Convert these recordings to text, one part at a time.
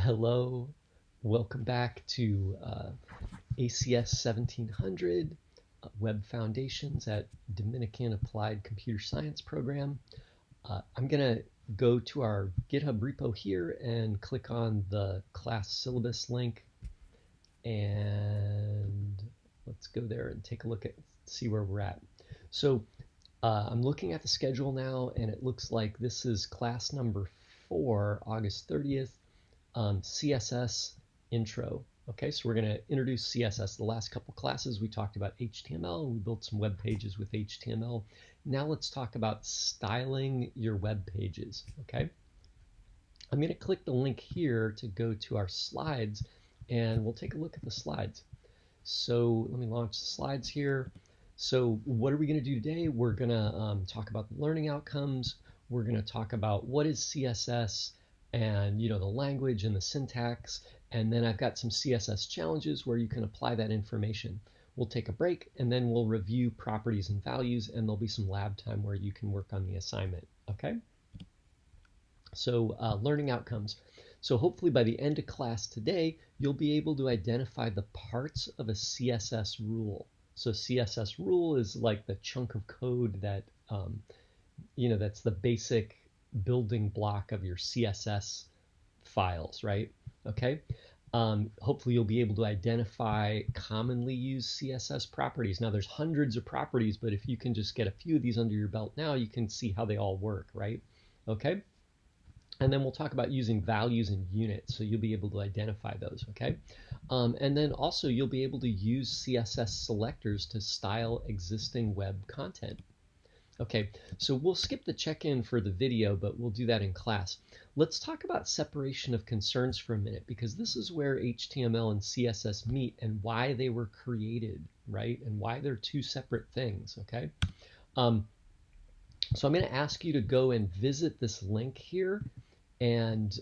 Hello, welcome back to ACS 1700 Web Foundations at Dominican Applied Computer Science program. I'm going to go to our GitHub repo here and click on the class syllabus link, and let's go there and take a look at see where we're at. So I'm looking at the schedule now, and it looks like this is class number 4, August 30th. CSS intro. Okay, so we're going to introduce CSS. The last couple classes we talked about HTML. We built some web pages with HTML. Now let's talk about styling your web pages. Okay, I'm going to click the link here to go to our slides, and we'll take a look at the slides. So let me launch the slides here. So what are we going to do today? We're going to talk about the learning outcomes. We're going to talk about what is CSS, and the language and the syntax, and then I've got some CSS challenges where you can apply that information. We'll take a break, and then we'll review properties and values, and there'll be some lab time where you can work on the assignment. Okay, so learning outcomes. So hopefully by the end of class today, you'll be able to identify the parts of a CSS rule. So CSS rule is like the chunk of code that that's the basic building block of your CSS files, right? Okay. Hopefully you'll be able to identify commonly used CSS properties. Now there's hundreds of properties, but if you can just get a few of these under your belt now, you can see how they all work, right? Okay. And then we'll talk about using values and units, so you'll be able to identify those, okay? And then also you'll be able to use CSS selectors to style existing web content. Okay, so we'll skip the check-in for the video, but we'll do that in class. Let's talk about separation of concerns for a minute, because this is where HTML and CSS meet and why they were created, right? And why they're two separate things, okay? So I'm going to ask you to go and visit this link here and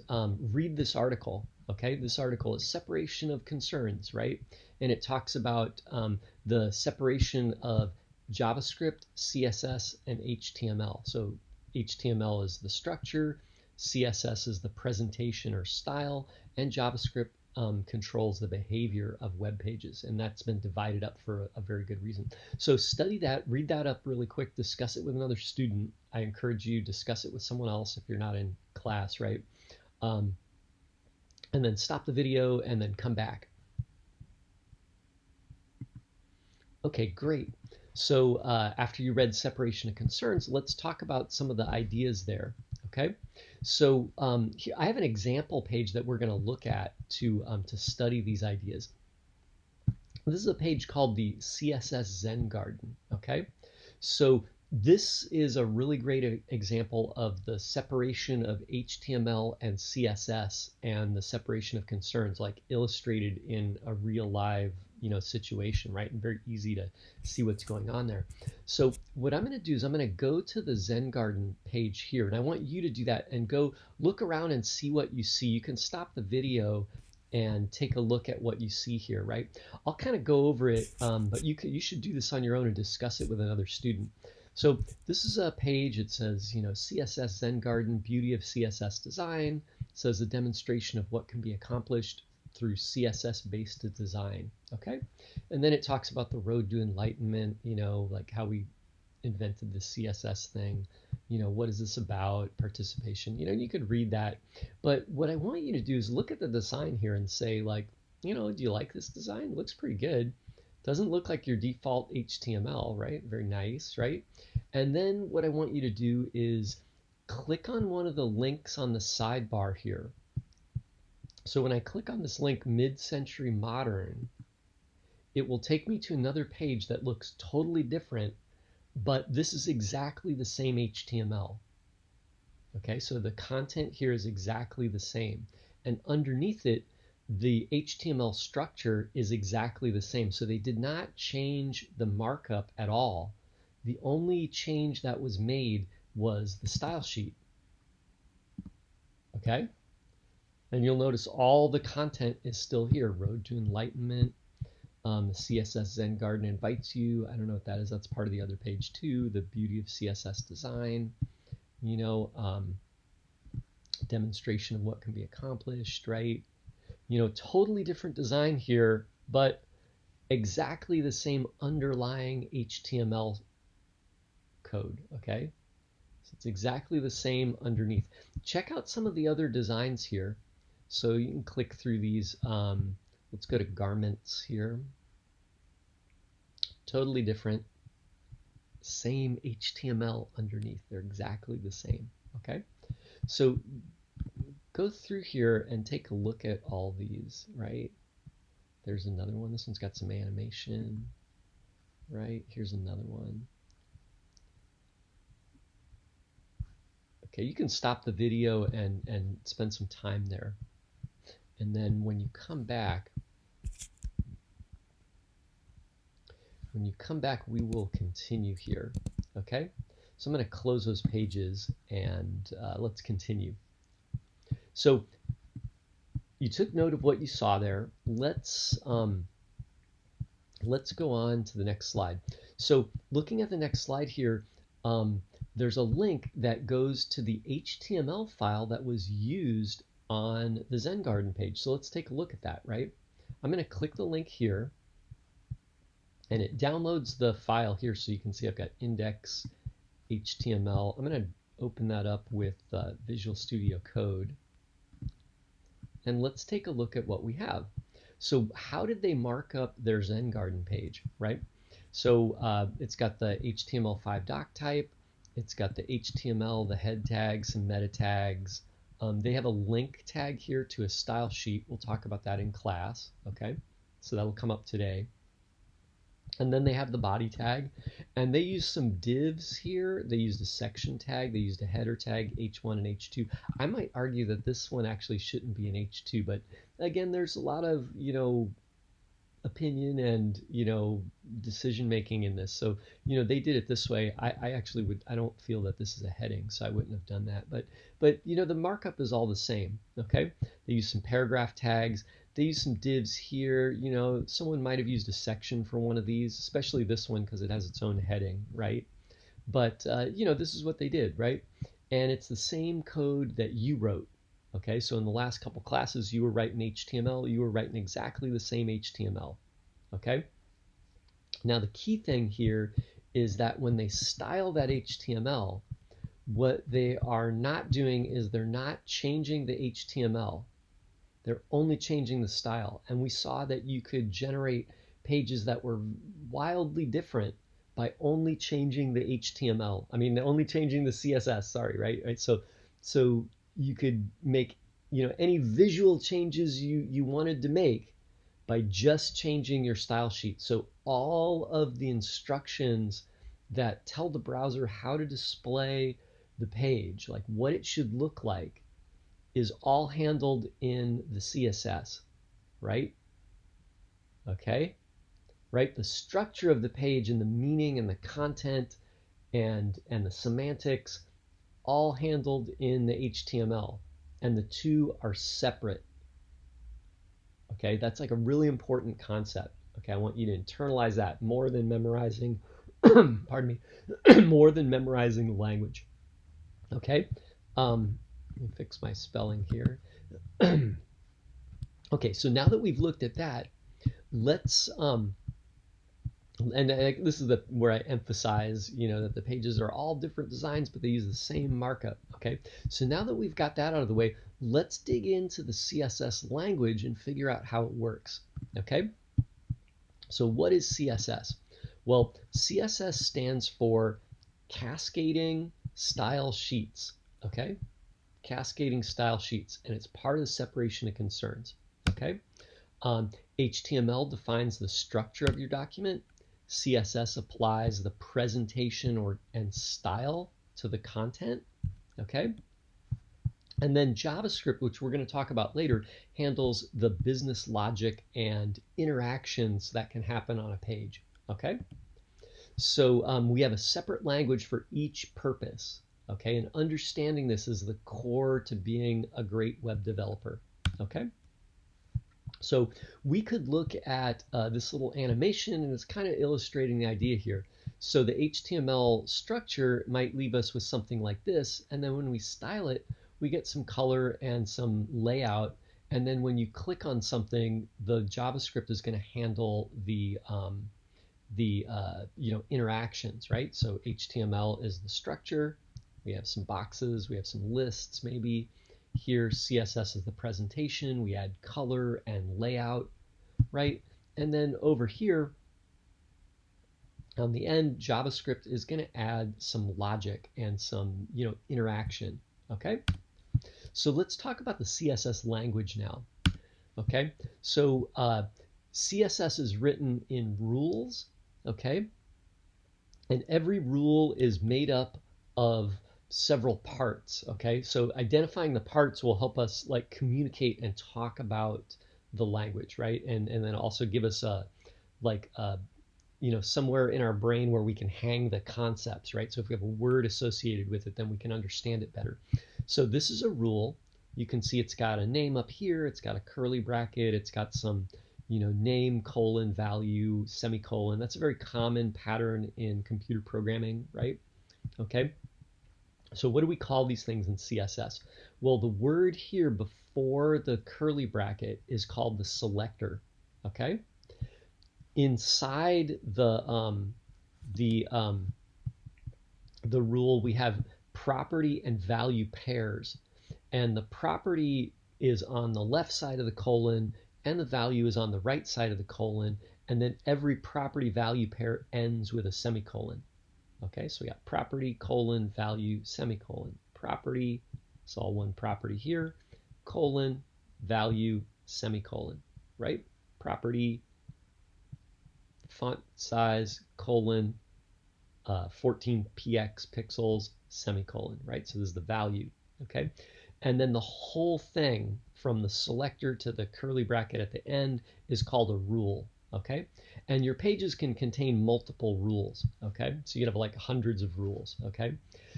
read this article, okay? This article is separation of concerns, right? And it talks about the separation of JavaScript, CSS, and HTML. So HTML is the structure, CSS is the presentation or style, and JavaScript controls the behavior of web pages, and that's been divided up for a very good reason. So study that, read that up really quick, discuss it with another student. I encourage you to discuss it with someone else if you're not in class, right? And then stop the video and then come back. Okay, great. So after you read separation of concerns, let's talk about some of the ideas there, okay? So here, I have an example page that we're going to look at to study these ideas. This is a page called the CSS Zen Garden, okay? So this is a really great example of the separation of HTML and CSS and the separation of concerns, like illustrated in a real live situation, right? And very easy to see what's going on there. So what I'm going to do is I'm going to go to the Zen Garden page here, and I want you to do that and go look around and see what you see. You can stop the video and take a look at what you see here, right? I'll kind of go over it, but you should do this on your own and discuss it with another student. So this is a page. It says, CSS Zen Garden, beauty of CSS design. It says a demonstration of what can be accomplished through CSS-based design, okay? And then it talks about the road to enlightenment, like how we invented the CSS thing, what is this about, participation, you could read that. But what I want you to do is look at the design here and say, like, do you like this design? It looks pretty good. Doesn't look like your default HTML, right? Very nice, right? And then what I want you to do is click on one of the links on the sidebar here. So when I click on this link, Mid-Century Modern, it will take me to another page that looks totally different, but this is exactly the same HTML. Okay, so the content here is exactly the same. And underneath it, the HTML structure is exactly the same. So they did not change the markup at all. The only change that was made was the style sheet. Okay? And you'll notice all the content is still here. Road to Enlightenment, the CSS Zen Garden invites you. I don't know what that is. That's part of the other page too. The beauty of CSS design, demonstration of what can be accomplished, right? You know, totally different design here, but exactly the same underlying HTML code, okay? So it's exactly the same underneath. Check out some of the other designs here. So you can click through these. Let's go to garments here. Totally different. Same HTML underneath. They're exactly the same, okay? So go through here and take a look at all these, right? There's another one. This one's got some animation, right? Here's another one. Okay, you can stop the video and spend some time there. And then when you come back, we will continue here, okay? So I'm going to close those pages and let's continue. So you took note of what you saw there. Let's go on to the next slide. So looking at the next slide here, there's a link that goes to the HTML file that was used on the Zen Garden page. So let's take a look at that, right? I'm going to click the link here, and it downloads the file here, so you can see I've got index HTML. I'm going to open that up with Visual Studio Code, and let's take a look at what we have. So how did they mark up their Zen Garden page, right? So it's got the HTML5 doc type, it's got the HTML, the head tags, some meta tags. They have a link tag here to a style sheet. We'll talk about that in class, okay? So that'll come up today. And then they have the body tag, and they use some divs here. They used a section tag, they used a header tag, H1 and H2. I might argue that this one actually shouldn't be an H2, but again, there's a lot of, you know, opinion and, you know, decision making in this. So, you know, they did it this way. I actually would, I don't feel that this is a heading, so I wouldn't have done that. But you know, the markup is all the same, okay? They use some paragraph tags. They use some divs here. You know, someone might have used a section for one of these, especially this one because it has its own heading, right? But, you know, this is what they did, right? And it's the same code that you wrote. Okay, so in the last couple classes, you were writing HTML, you were writing exactly the same HTML, okay? Now the key thing here is that when they style that HTML, what they are not doing is they're not changing the HTML. They're only changing the style. And we saw that you could generate pages that were wildly different by only changing the HTML. I mean, only changing the CSS, sorry, right? So you could make, you know, any visual changes you wanted to make by just changing your style sheet. So all of the instructions that tell the browser how to display the page, like what it should look like, is all handled in the CSS, right? Okay, right? The structure of the page and the meaning and the content and the semantics, all handled in the HTML, and the two are separate. Okay, that's like a really important concept. Okay, I want you to internalize that more than memorizing, pardon me, more than memorizing the language. Okay, let me fix my spelling here. Okay, so now that we've looked at that, let's and this is where I emphasize, you know, that the pages are all different designs, but they use the same markup, okay? So now that we've got that out of the way, let's dig into the CSS language and figure out how it works, okay? So what is CSS? Well, CSS stands for Cascading Style Sheets, okay? Cascading Style Sheets, and it's part of the separation of concerns, okay? HTML defines the structure of your document. CSS applies the presentation and style to the content, okay? And then JavaScript, which we're going to talk about later, handles the business logic and interactions that can happen on a page, okay? So we have a separate language for each purpose, okay? And understanding this is the core to being a great web developer, okay? So we could look at this little animation, and it's kind of illustrating the idea here. So the HTML structure might leave us with something like this, and then when we style it, we get some color and some layout, And then when you click on something, the JavaScript is going to handle the interactions, right? So HTML is the structure. We have some boxes, we have some lists maybe. Here CSS is the presentation. We add color and layout, right? And then over here on the end, JavaScript is going to add some logic and some interaction. Okay, so let's talk about the CSS language now. Okay, so CSS is written in rules. Okay, and every rule is made up of several parts. Okay, so identifying the parts will help us like communicate and talk about the language, right? And then also give us a like a somewhere in our brain where we can hang the concepts, right? So if we have a word associated with it, then we can understand it better. So this is a rule. You can see it's got a name up here. It's got a curly bracket. It's got some, name, colon, value, semicolon. That's a very common pattern in computer programming, right? Okay. So what do we call these things in CSS? Well, the word here before the curly bracket is called the selector, okay? Inside the rule, we have property and value pairs, and the property is on the left side of the colon, and the value is on the right side of the colon, and then every property value pair ends with a semicolon. Okay, so we got property, colon, value, semicolon. Property, it's all one property here, colon, value, semicolon, right? Property, font size, colon, 14px pixels, semicolon, right? So this is the value, okay? And then the whole thing from the selector to the curly bracket at the end is called a rule, okay? And your pages can contain multiple rules, okay? So you have like hundreds of rules, okay?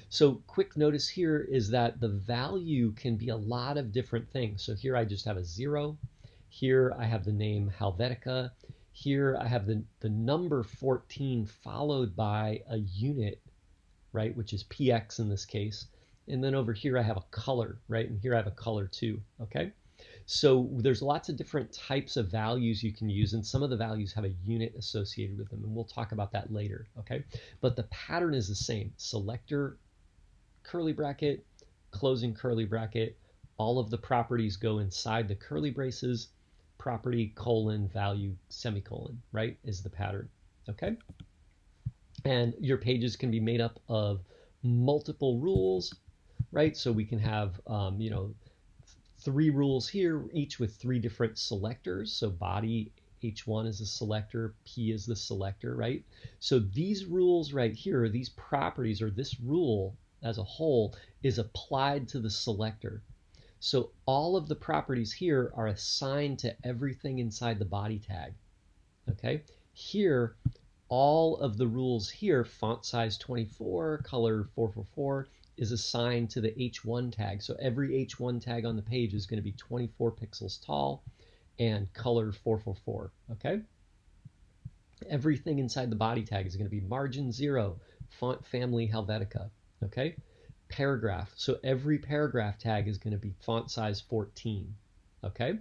So quick notice here is that the value can be a lot of different things. So here I just have a 0. Here I have the name Helvetica. Here I have the number 14 followed by a unit, right, which is px in this case. And then over here I have a color, right, and here I have a color too, okay? So there's lots of different types of values you can use, and some of the values have a unit associated with them, and we'll talk about that later, okay? But the pattern is the same. Selector, curly bracket, closing curly bracket. All of the properties go inside the curly braces. Property, colon, value, semicolon, right, is the pattern, okay? And your pages can be made up of multiple rules, right? So we can have, 3 rules here, each with 3 different selectors. So body, H1 is a selector, P is the selector, right? So these rules right here, these properties, or this rule as a whole, is applied to the selector. So all of the properties here are assigned to everything inside the body tag, okay? Here, all of the rules here, font size 24, color 444, is assigned to the H1 tag. So every H1 tag on the page is going to be 24 pixels tall and color 444, okay? Everything inside the body tag is going to be margin 0, font family Helvetica, okay? Paragraph. So every paragraph tag is going to be font size 14, okay?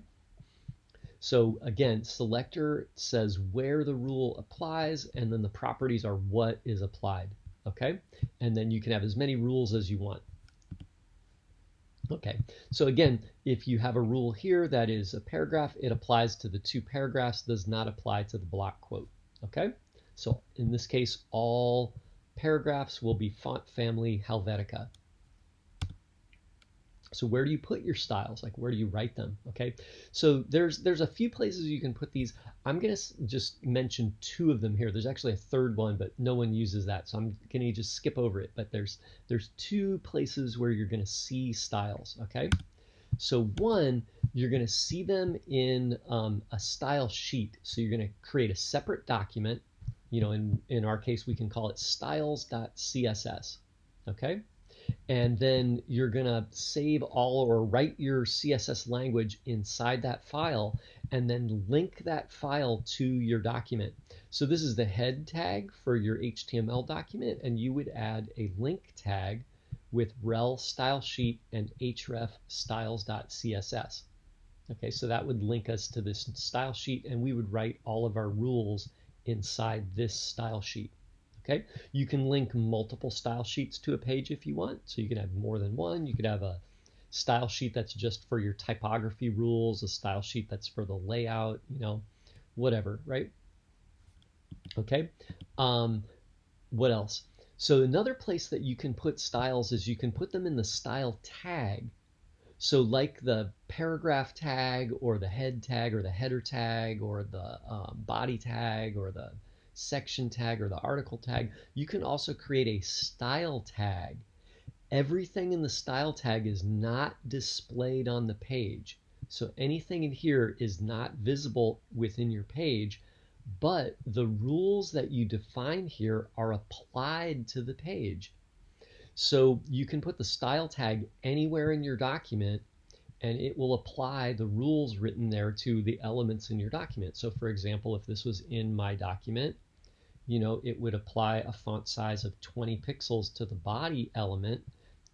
So again, selector says where the rule applies, and then the properties are what is applied, okay? And then you can have as many rules as you want. Okay, so again, if you have a rule here that is a paragraph, it applies to the 2 paragraphs, does not apply to the block quote, okay? So in this case, all paragraphs will be font family Helvetica. So where do you put your styles? Like, where do you write them? Okay, so there's a few places you can put these. I'm gonna just mention 2 of them here. There's actually a third one, but no one uses that, so I'm gonna just skip over it. But there's 2 places where you're gonna see styles. Okay, so one, you're gonna see them in a style sheet. So you're gonna create a separate document. In our case, we can call it styles.css. Okay. And then you're gonna save all or write your CSS language inside that file and then link that file to your document. So this is the head tag for your HTML document, and you would add a link tag with rel style sheet and href styles.css. Okay, so that would link us to this style sheet, and we would write all of our rules inside this style sheet. Okay, you can link multiple style sheets to a page if you want. So you can have more than one. You could have a style sheet that's just for your typography rules, a style sheet that's for the layout, whatever, right? Okay, what else? So another place that you can put styles is you can put them in the style tag. So like the paragraph tag or the head tag or the header tag or the body tag or the section tag or the article tag, you can also create a style tag. Everything in the style tag is not displayed on the page. So anything in here is not visible within your page, but the rules that you define here are applied to the page. So you can put the style tag anywhere in your document and it will apply the rules written there to the elements in your document. So for example, if this was in my document, it would apply a font size of 20 pixels to the body element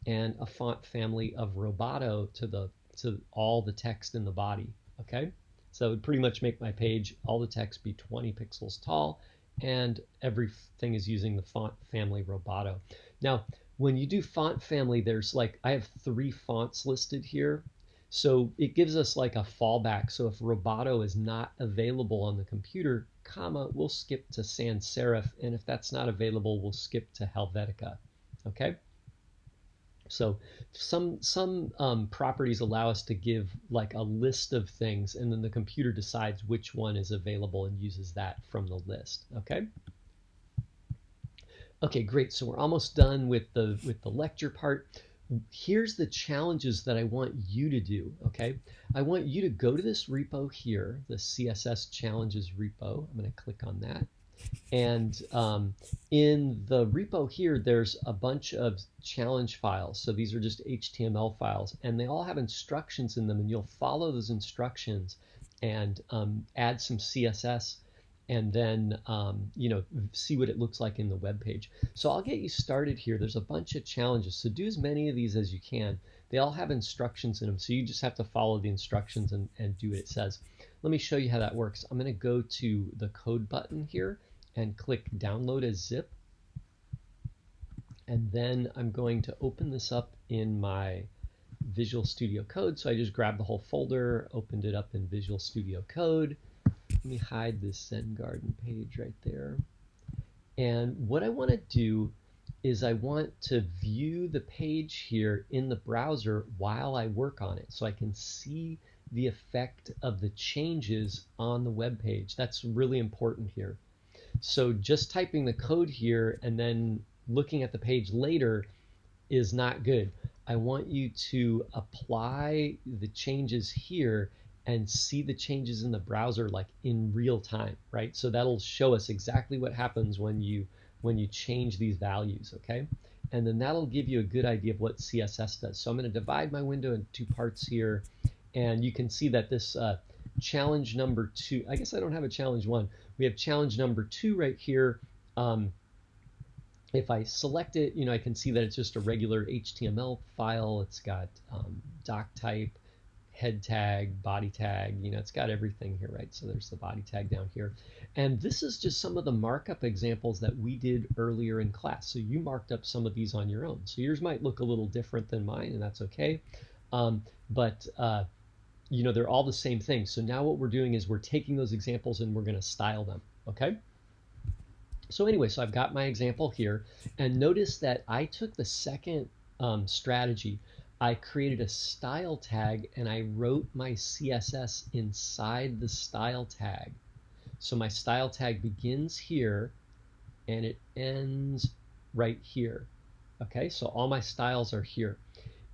and a font family of Roboto to all the text in the body. Okay, so it would pretty much make my page, all the text be 20 pixels tall, and everything is using the font family Roboto. Now, when you do font family, there's I have 3 fonts listed here. So it gives us like a fallback. So if Roboto is not available on the computer, we'll skip to sans serif, and if that's not available, we'll skip to Helvetica. Okay. So some properties allow us to give like a list of things, and then the computer decides which one is available and uses that from the list. Okay. Okay, great. So we're almost done with the lecture part. Here's the challenges that I want you to do. Okay, I want you to go to this repo here, the CSS challenges repo. I'm going to click on that. And in the repo here, there's a bunch of challenge files. So these are just HTML files, and they all have instructions in them, and you'll follow those instructions and add some CSS and then see what it looks like in the web page. So I'll get you started here. There's a bunch of challenges, so do as many of these as you can. They all have instructions in them, so you just have to follow the instructions and do what it says. Let me show you how that works. I'm going to go to the code button here and click download as zip, and then I'm going to open this up in my Visual Studio Code. So I just grabbed the whole folder, opened it up in Visual Studio Code. Let me hide this Zen Garden page right there. And what I want to do is I want to view the page here in the browser while I work on it, so I can see the effect of the changes on the web page. That's really important here. So just typing the code here and then looking at the page later is not good. I want you to apply the changes here and see the changes in the browser like in real time, right? So that'll show us exactly what happens when you change these values, okay? And then that'll give you a good idea of what CSS does. So I'm going to divide my window into 2 parts here, and you can see that this challenge number 2, I guess I don't have a challenge 1. We have challenge number 2 right here. If I select it, I can see that it's just a regular HTML file. It's got doc type, head tag, body tag, it's got everything here, right? So there's the body tag down here. And this is just some of the markup examples that we did earlier in class. So you marked up some of these on your own. So yours might look a little different than mine, and that's okay. But they're all the same thing. So now what we're doing is we're taking those examples and we're going to style them, okay? So anyway, so I've got my example here, and notice that I took the second strategy. I created a style tag and I wrote my CSS inside the style tag. So my style tag begins here and it ends right here. Okay, so all my styles are here.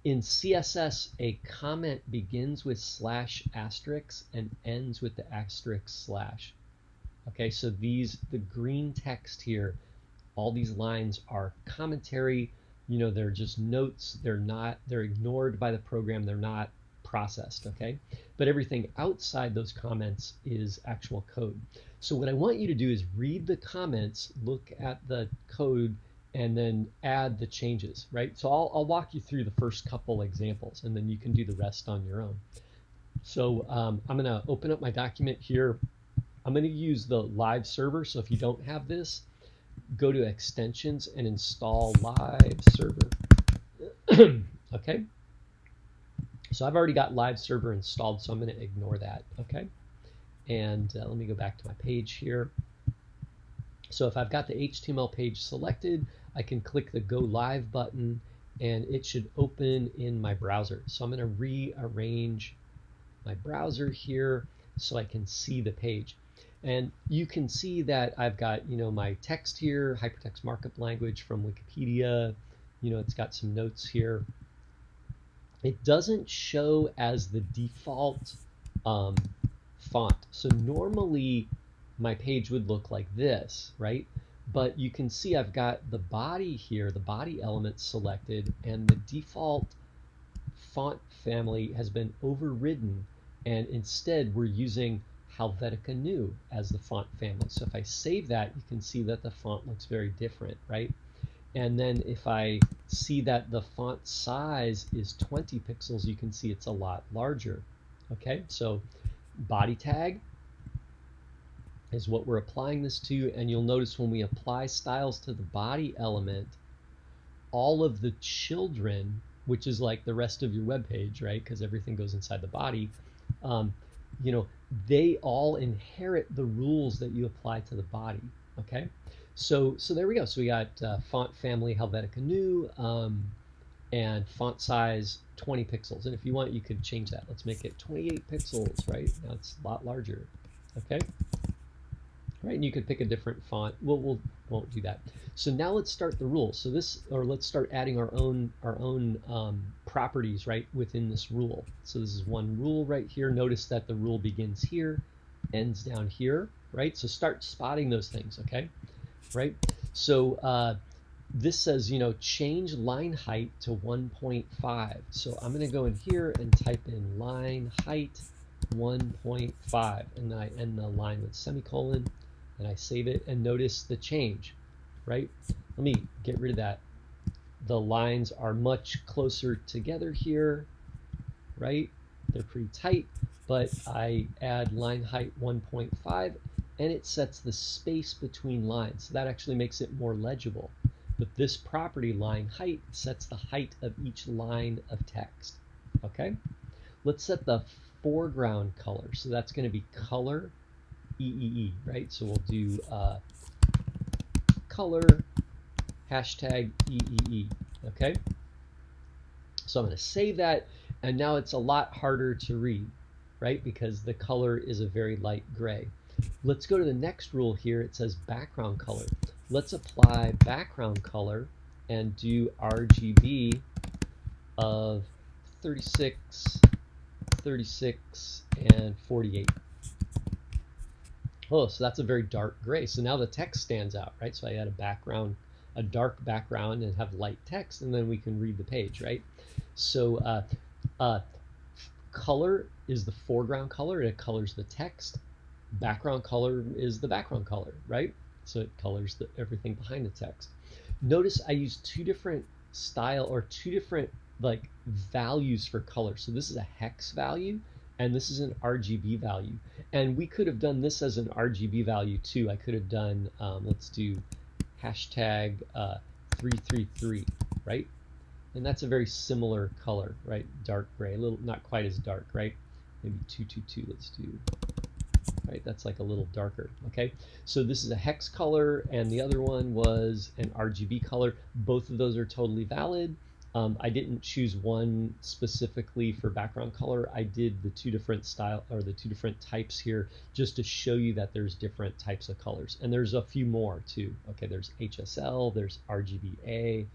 In CSS, a comment begins with /* and ends with the */. Okay, so the green text here, all these lines are commentary. They're just notes. They're ignored by the program. They're not processed, okay? But everything outside those comments is actual code. So what I want you to do is read the comments, look at the code, and then add the changes, right? So I'll walk you through the first couple examples, and then you can do the rest on your own. So I'm going to open up my document here. I'm going to use the live server. So if you don't have this, go to extensions and install live server. Okay. So I've already got live server installed, so I'm going to ignore that. Okay. And let me go back to my page here. So if I've got the HTML page selected, I can click the Go Live button and it should open in my browser. So I'm going to rearrange my browser here so I can see the page. And you can see that I've got, my text here, hypertext markup language from Wikipedia. It's got some notes here. It doesn't show as the default font. So normally my page would look like this, right? But you can see I've got the body here, the body element selected, and the default font family has been overridden, and instead we're using Helvetica Neue as the font family. So if I save that, you can see that the font looks very different, right? And then if I see that the font size is 20 pixels, you can see it's a lot larger. Okay, so body tag is what we're applying this to, and you'll notice when we apply styles to the body element, all of the children, which is like the rest of your web page, right? Because everything goes inside the body. They all inherit the rules that you apply to the body. Okay, so there we go. So we got font family Helvetica Neue and font size 20 pixels. And if you want, you could change that. Let's make it 28 pixels, right? Now it's a lot larger. Okay. Right, and you could pick a different font. We won't do that. So now let's start the rules. So let's start adding our own properties right within this rule. So this is one rule right here. Notice that the rule begins here, ends down here, right? So start spotting those things, okay? Right. So this says change line height to 1.5. So I'm going to go in here and type in line height 1.5, and I end the line with semicolon. And I save it, and notice the change, right? Let me get rid of that. The lines are much closer together here, right? They're pretty tight, but I add line height 1.5, and it sets the space between lines. So that actually makes it more legible. But this property, line height, sets the height of each line of text, okay? Let's set the foreground color. So that's going to be color EEE, right? So we'll do color hashtag EEE, okay? So I'm going to save that, and now it's a lot harder to read, right? Because the color is a very light gray. Let's go to the next rule here. It says background color. Let's apply background color and do RGB of 36, 36, and 48. Oh, so that's a very dark gray. So now the text stands out, right? So I add a dark background and have light text, and then we can read the page, right? So color is the foreground color. It colors the text. Background color is the background color, right? So it colors everything behind the text. Notice I use two different values for color. So this is a hex value, and this is an RGB value. And we could have done this as an RGB value too. I could have done, let's do hashtag 333, right? And that's a very similar color, right? Dark gray, not quite as dark, right? Maybe 222, let's do, right? That's like a little darker, okay? So this is a hex color, and the other one was an RGB color. Both of those are totally valid. I didn't choose one specifically for background color. I did the two different types here just to show you that there's different types of colors. And there's a few more too. Okay, there's HSL, there's RGBA,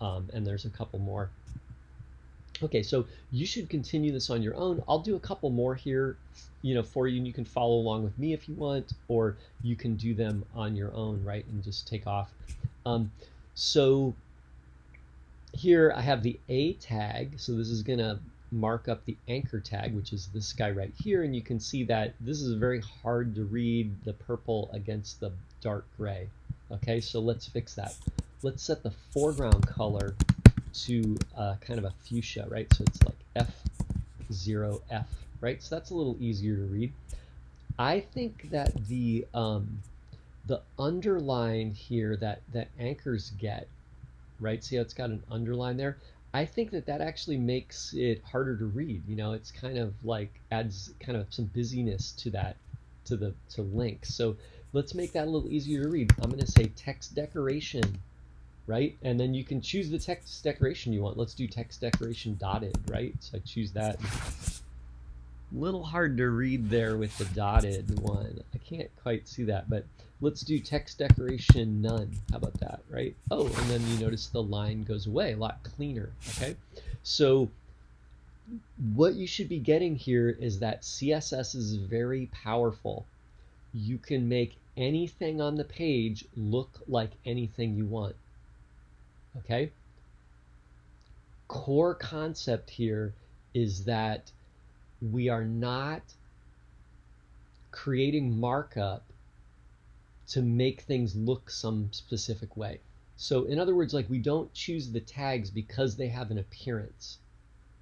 and there's a couple more. Okay, so you should continue this on your own. I'll do a couple more here, for you, and you can follow along with me if you want, or you can do them on your own, right, and just take off. So here I have the A tag, so this is going to mark up the anchor tag, which is this guy right here, and you can see that this is very hard to read the purple against the dark gray. Okay, so let's fix that. Let's set the foreground color to kind of a fuchsia, right? So it's like F0F, right? So that's a little easier to read. I think that the underline here that anchors get, right? See how it's got an underline there? I think that actually makes it harder to read. You know, it's kind of like adds kind of some busyness to that, to links. So let's make that a little easier to read. I'm going to say text decoration, right? And then you can choose the text decoration you want. Let's do text decoration dotted, right? So I choose that. Little hard to read there with the dotted one. I can't quite see that, but let's do text decoration none. How about that, right? Oh, and then you notice the line goes away, a lot cleaner, okay? So what you should be getting here is that CSS is very powerful. You can make anything on the page look like anything you want, okay? Core concept here is that we are not creating markup to make things look some specific way. So in other words, like we don't choose the tags because they have an appearance.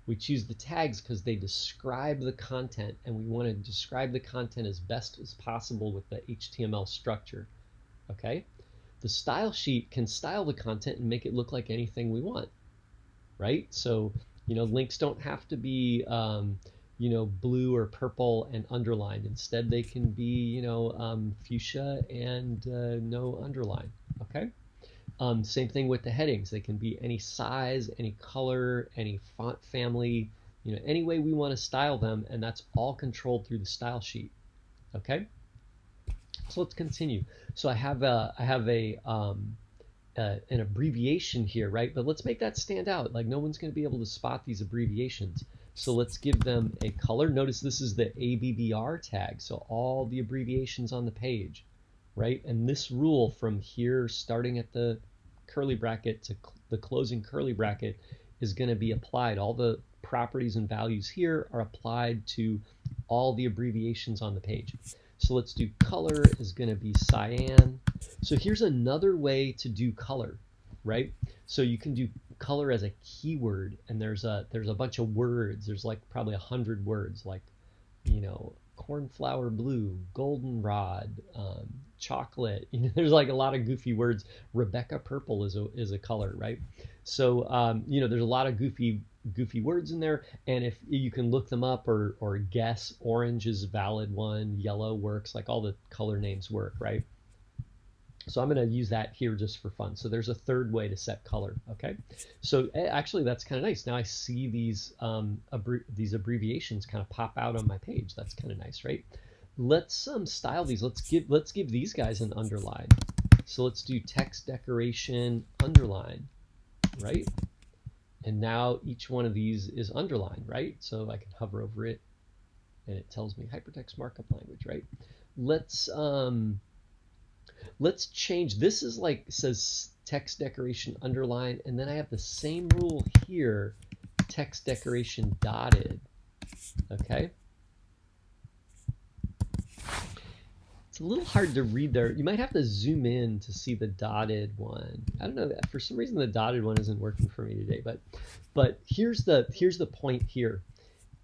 We choose the tags because they describe the content, and we want to describe the content as best as possible with the HTML structure, okay? The style sheet can style the content and make it look like anything we want, right? So, you know, links don't have to be, you know, blue or purple and underlined. Instead, they can be, you know, fuchsia and no underline, okay? Same thing with the headings. They can be any size, any color, any font family, you know, any way we want to style them, and that's all controlled through the style sheet, okay? So let's continue. So I have an abbreviation here, right? But let's make that stand out. Like no one's going to be able to spot these abbreviations. So let's give them a color. Notice this is the ABBR tag, so all the abbreviations on the page, right? And this rule from here, starting at the curly bracket to the closing curly bracket, is going to be applied. All the properties and values here are applied to all the abbreviations on the page. So let's do color is going to be cyan. So here's another way to do color, right? So you can do color as a keyword, and there's a bunch of words. There's like probably 100 words, like, you know, cornflower blue, goldenrod, chocolate. You know, there's like a lot of goofy words. Rebecca purple is a color, right? So you know, there's a lot of goofy words in there, and if you can look them up or guess, orange is a valid one, yellow works, like all the color names work, right? So I'm going to use that here just for fun. So there's a third way to set color, okay? So actually that's kind of nice. Now I see these abbreviations kind of pop out on my page. That's kind of nice, right? Let's style these. Let's give these guys an underline. So let's do text decoration underline, right? And now each one of these is underlined, right? So I can hover over it and it tells me hypertext markup language, right? Let's change. This is like, says text decoration underline, and then I have the same rule here, text decoration dotted, okay? It's a little hard to read there. You might have to zoom in to see the dotted one. I don't know, for some reason the dotted one isn't working for me today, but here's the point here.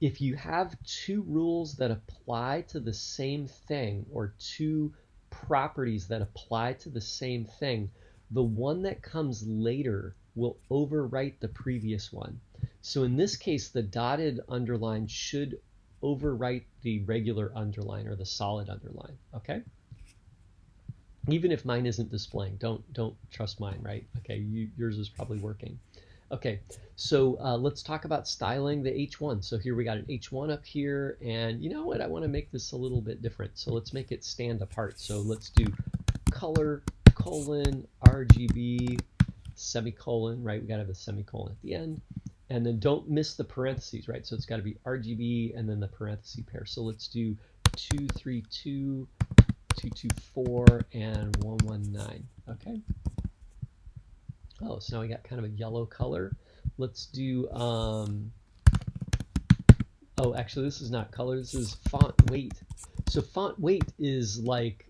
If you have two rules that apply to the same thing, or two properties that apply to the same thing, the one that comes later will overwrite the previous one. So in this case, the dotted underline should overwrite the regular underline or the solid underline, okay? Even if mine isn't displaying, don't trust mine, right? Okay, yours is probably working. Okay, so let's talk about styling the H1. So here we got an H1 up here, and you know what? I want to make this a little bit different. So let's make it stand apart. So let's do color, colon, RGB, semicolon, right? We got to have a semicolon at the end. And then don't miss the parentheses, right? So it's got to be RGB and then the parenthesis pair. So let's do 232, 224, and 119, okay? Oh, so now we got kind of a yellow color. Let's do, oh, actually this is not color, this is font weight. So font weight is like,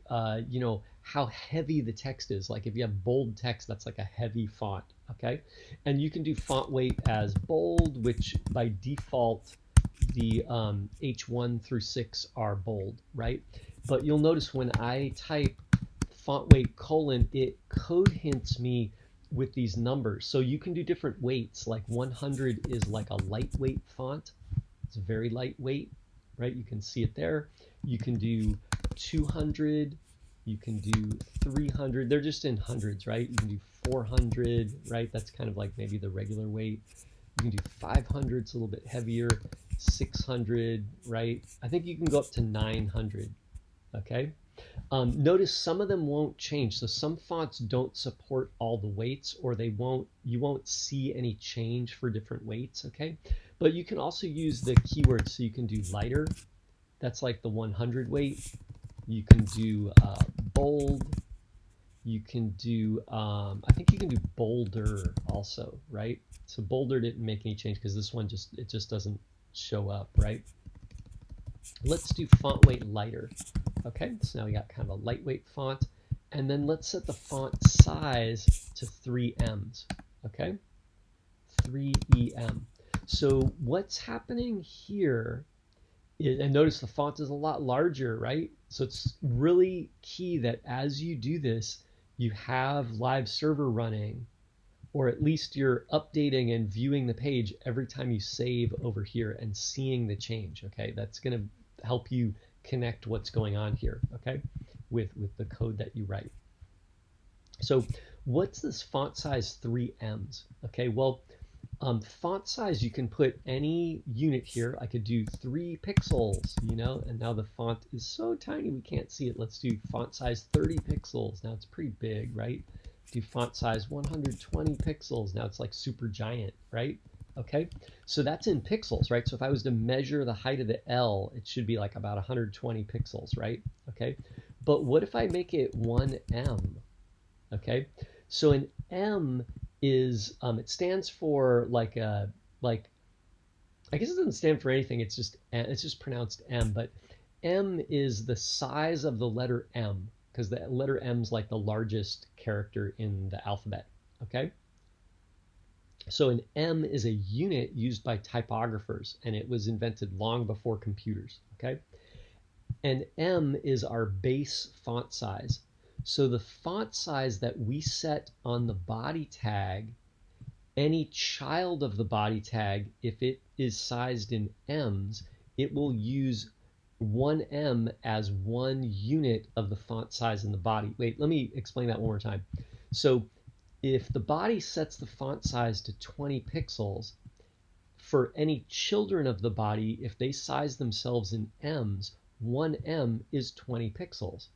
you know, how heavy the text is. Like if you have bold text, that's like a heavy font, okay? And you can do font weight as bold, which by default the H1 through 6 are bold, right? But you'll notice when I type font weight colon, it code hints me with these numbers. So you can do different weights, like 100 is like a lightweight font. It's very lightweight, right? You can see it there. You can do 200, you can do 300. They're just in hundreds, right? You can do 400, right? That's kind of like maybe the regular weight. You can do 500, it's a little bit heavier. 600, right? I think you can go up to 900, okay? Notice some of them won't change. So some fonts don't support all the weights, or you won't see any change for different weights, okay? But you can also use the keywords. So you can do lighter, that's like the 100 weight. You can do bold. You can do, I think you can do bolder also, right? So bolder didn't make any change because this one it just doesn't show up, right? Let's do font weight lighter. Okay, so now we got kind of a lightweight font. And then let's set the font size to 3ems, okay? 3em. So what's happening here is, and notice the font is a lot larger, right? So it's really key that as you do this, you have live server running, or at least you're updating and viewing the page every time you save over here and seeing the change, okay? That's gonna help you connect what's going on here, okay, with the code that you write. So what's this font size 3ems? Okay, well, font size, you can put any unit here. I could do 3 pixels, you know, and now the font is so tiny we can't see it. Let's do font size 30 pixels. Now it's pretty big, right? Do font size 120 pixels. Now it's like super giant, right? Okay, so that's in pixels, right? So if I was to measure the height of the L, it should be like about 120 pixels, right? Okay, but what if I make it 1em? Okay, so an M is, it stands for like I guess it doesn't stand for anything, it's just pronounced M, but M is the size of the letter M, because the letter M is like the largest character in the alphabet, okay? So an M is a unit used by typographers, and it was invented long before computers, okay? And M is our base font size. So the font size that we set on the body tag, any child of the body tag, if it is sized in ems, it will use 1em as one unit of the font size in the body. Wait, let me explain that one more time. So if the body sets the font size to 20 pixels, for any children of the body, if they size themselves in ems, 1em is 20 pixels.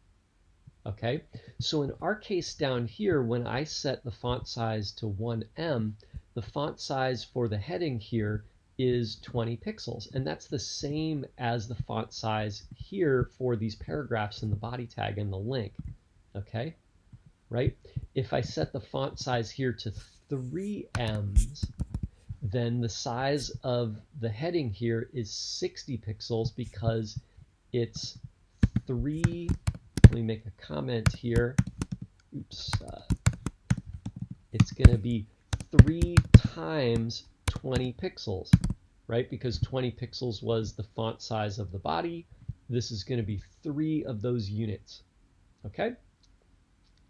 Okay, so in our case down here, when I set the font size to 1em, the font size for the heading here is 20 pixels, and that's the same as the font size here for these paragraphs in the body tag and the link. Okay, right? If I set the font size here to 3ems, then the size of the heading here is 60 pixels because it's 3. Let me make a comment here. Oops. It's going to be 3 times 20 pixels, right? Because 20 pixels was the font size of the body. This is going to be 3 of those units, okay?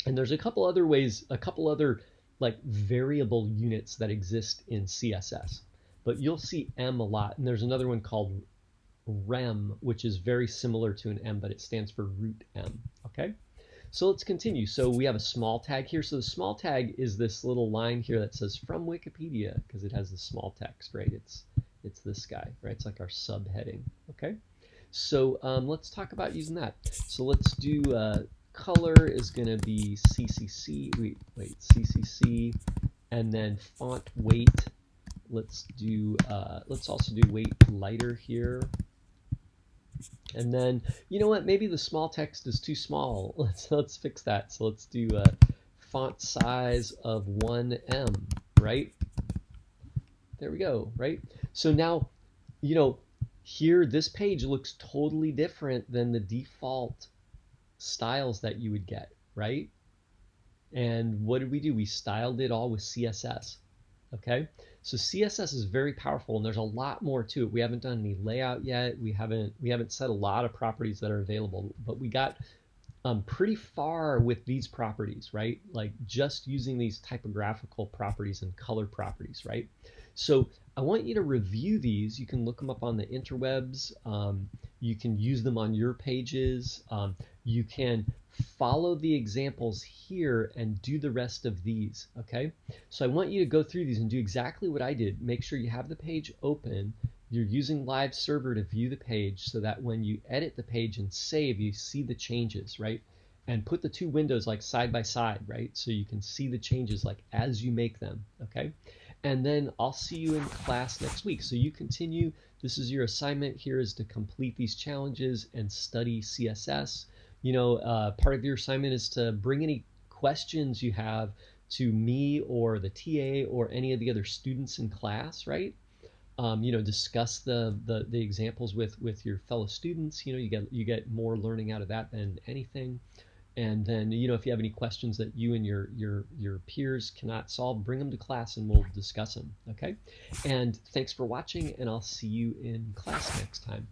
And there's a couple other ways, a couple other like variable units that exist in CSS, but you'll see M a lot. And there's another one called rem, which is very similar to an M, but it stands for root M, okay? So let's continue. So we have a small tag here. So the small tag is this little line here that says from Wikipedia, because it has the small text, right? It's this guy, right? It's like our subheading, okay? So let's talk about using that. So let's do color is going to be CCC, wait, CCC, and then font weight. Let's also do weight lighter here. And then, you know what, maybe the small text is too small. Let's fix that. So let's do font size of 1em, right? There we go, right? So now, you know, here this page looks totally different than the default styles that you would get, right? And what did we do? We styled it all with CSS, okay? So CSS is very powerful, and there's a lot more to it. We haven't done any layout yet. We haven't set a lot of properties that are available, but we got pretty far with these properties, right? Like just using these typographical properties and color properties, right? So I want you to review these. You can look them up on the interwebs. You can use them on your pages. You can follow the examples here and do the rest of these, okay? So I want you to go through these and do exactly what I did. Make sure you have the page open. You're using live server to view the page so that when you edit the page and save, you see the changes, right? And put the two windows like side by side, right? So you can see the changes like as you make them, okay? And then I'll see you in class next week. So you continue. This is your assignment here, is to complete these challenges and study CSS. Part of your assignment is to bring any questions you have to me or the TA or any of the other students in class, right? Discuss the examples with your fellow students. You get more learning out of that than anything. And then, if you have any questions that you and your peers cannot solve, bring them to class and we'll discuss them. Okay? And thanks for watching, and I'll see you in class next time.